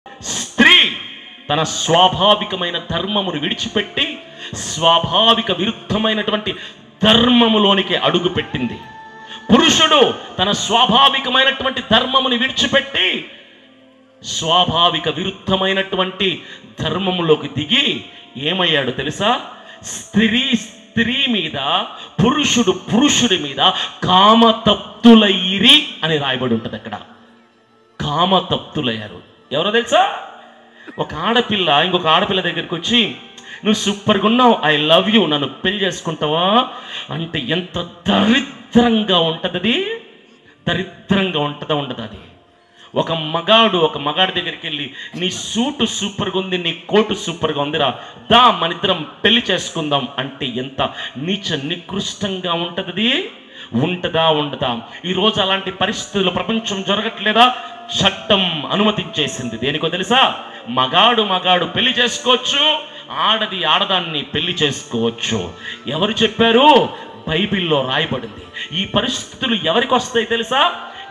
స్త్రీ తన స్వాభావికమైన ధర్మమును విడిచిపెట్టి స్వాభావిక విరుద్ధమైనటువంటి ధర్మములోనికి అడుగు పెట్టింది. పురుషుడు తన స్వాభావికమైనటువంటి ధర్మమును విడిచిపెట్టి స్వాభావిక విరుద్ధమైనటువంటి ధర్మములోకి దిగి ఏమయ్యాడు తెలుసా? స్త్రీ మీద, పురుషుడు పురుషుడి మీద కామతప్తులైరి అని రాయబడి ఉంటుంది. అక్కడ కామతప్తులయ్యారు. ఎవరో తెలుసా? ఒక ఆడపిల్ల ఇంకొక ఆడపిల్ల దగ్గరికి వచ్చి, నువ్వు సూపర్గా ఉన్నావు, ఐ లవ్ యూ, నన్ను పెళ్లి చేసుకుంటావా అంటే ఎంత దరిద్రంగా ఉంటుంది అది. దరిద్రంగా ఉంటుందా ఉండదు అది. ఒక మగాడి దగ్గరికి వెళ్ళి, నీ సూటు సూపర్గా ఉంది, నీ కోటు సూపర్గా ఉందిరా, దా మనిద్దరం పెళ్లి చేసుకుందాం అంటే ఎంత నీచ నికృష్టంగా ఉంటుంది అది. ఉంటుందా ఉండదా? ఈరోజు అలాంటి పరిస్థితులు ప్రపంచం జరగట్లేదా? చట్టం అనుమతించేసింది. దేనికో తెలుసా? మగాడు పెళ్లి చేసుకోవచ్చు, ఆడదాన్ని పెళ్లి చేసుకోవచ్చు. ఎవరు చెప్పారు? బైబిల్లో రాయబడింది. ఈ పరిస్థితులు ఎవరికి వస్తాయి తెలుసా?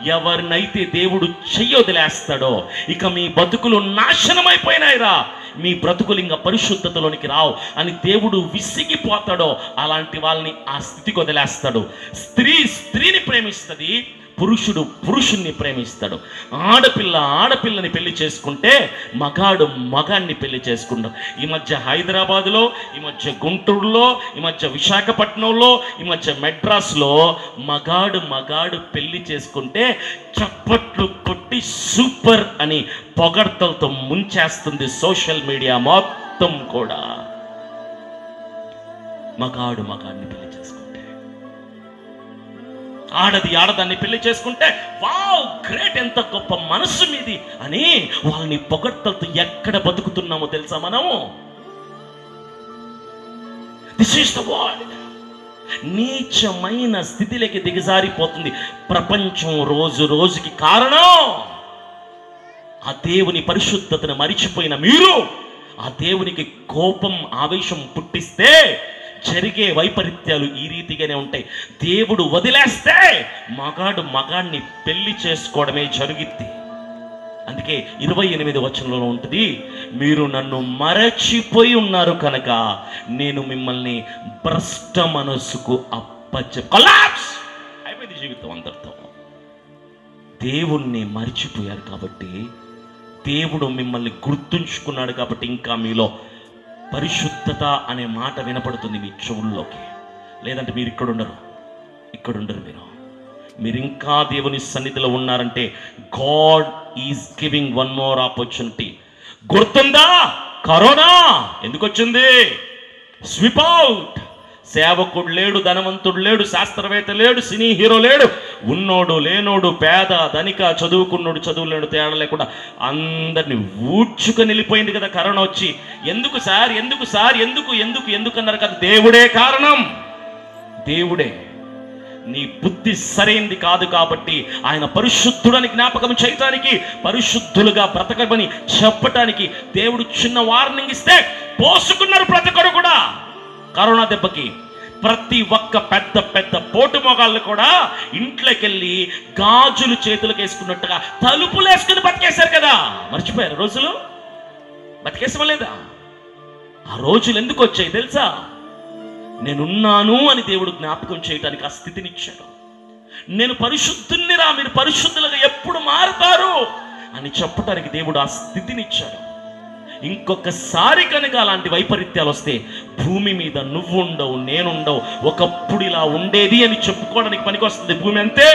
ఎవరినైతే దేవుడు చెయ్యొదిలేస్తాడో, ఇక మీ బతుకులు నాశనమైపోయినాయిరా, మీ బ్రతుకులు ఇంకా పరిశుద్ధతలోనికి రావు అని దేవుడు విసిగిపోతాడో అలాంటి వాళ్ళని ఆ స్థితికి వదిలేస్తాడు. స్త్రీని ప్రేమిస్తుంది, పురుషుడు పురుషుణ్ణి ప్రేమిస్తాడు. ఆడపిల్లని పెళ్లి చేసుకుంటే మగాడిని పెళ్లి చేసుకుంటాం. ఈ మధ్య హైదరాబాదులో, ఈ మధ్య గుంటూరులో, ఈ మధ్య విశాఖపట్నంలో, ఈ మధ్య మెడ్రాస్లో మగాడు పెళ్లి చేసుకుంటే చప్పట్లు కొట్టి సూపర్ అని పొగడ్తలతో ముంచేస్తుంది సోషల్ మీడియా మొత్తం కూడా. మగాడిని పెళ్లి చేసుకుంటే, ఆడదాన్ని పెళ్లి చేసుకుంటే వావ్ గ్రేట్, ఎంత గొప్ప మనసు మీది అని వాళ్ళని పొగడ్తలతో ఎక్కడ బతుకుతున్నామో తెలుసా మనము? This is the world. నీచమైన స్థితిలోకి దిగజారిపోతుంది ప్రపంచం రోజు రోజుకి. కారణం ఆ దేవుని పరిశుద్ధతను మరిచిపోయిన మీరు ఆ దేవునికి కోపం, ఆవేశం పుట్టిస్తే జరిగే వైపరీత్యాలు ఈ రీతిగానే ఉంటాయి. దేవుడు వదిలేస్తే మగాడిని పెళ్లి చేసుకోవడమే జరుగుద్ది. అందుకే 28వ వచనంలో ఉంటుంది, మీరు నన్ను మరచిపోయి ఉన్నారు కనుక నేను మిమ్మల్ని భ్రష్ట మనస్సుకు కొలాప్స్ అయిపోయింది జీవితం అందరితో. దేవుణ్ణి మర్చిపోయారు కాబట్టి, దేవుడు మిమ్మల్ని గుర్తుంచుకున్నాడు కాబట్టి ఇంకా మీలో పరిశుద్ధత అనే మాట వినపడుతుంది మీ చెవుల్లోకి. లేదంటే మీరు ఇక్కడుండరు. మీరు ఇంకా దేవుని సన్నిధిలో ఉన్నారంటే God is giving one more opportunity. గుర్తుందా? కరోనా ఎందుకు వచ్చింది? Sweep out. సేవకుడు లేడు, ధనవంతుడు లేడు, శాస్త్రవేత్త లేడు, సినీ హీరో లేడు, ఉన్నోడు లేనోడు, పేద ధనిక, చదువుకున్నోడు చదువులేడు, తేడా లేకుండా అందరిని ఊడ్చుకొని వెళ్ళిపోయింది కదా కరోనా వచ్చి. ఎందుకు అన్నారు కదా? దేవుడే కారణం. దేవుడే. నీ బుద్ధి సరైంది కాదు కాబట్టి ఆయన పరిశుద్ధుడని జ్ఞాపకం చేయటానికి, పరిశుద్ధులుగా బ్రతకమని చెప్పటానికి దేవుడు చిన్న వార్నింగ్ ఇస్తే పోసుకున్నారు ప్రతి ఒక్కరు కూడా. కరోనా దెబ్బకి ప్రతి ఒక్క పెద్ద పోటు మొగాళ్ళు కూడా ఇంట్లోకి వెళ్ళి గాజులు చేతులకు వేసుకున్నట్టుగా తలుపులు వేసుకుని బతికేశారు కదా. మర్చిపోయారు రోజులు? బతికేసమలేదా? ఆ రోజులు ఎందుకు వచ్చాయి తెలుసా? నేనున్నాను అని దేవుడు జ్ఞాపకం చేయడానికి ఆ స్థితినిచ్చాడు. నేను పరిశుద్ధునిరా, మీరు పరిశుద్ధులుగా ఎప్పుడు మారుతారు అని చెప్పడానికి దేవుడు ఆ స్థితినిచ్చాడు. ఇంకొకసారి కనుక అలాంటి వైపరీత్యాలు వస్తే భూమి మీద నువ్వు ఉండవు, నేనుండవు, ఒకప్పుడు ఇలా ఉండేది అని చెప్పుకోవడానికి పనికి వస్తుంది భూమి. అంతే.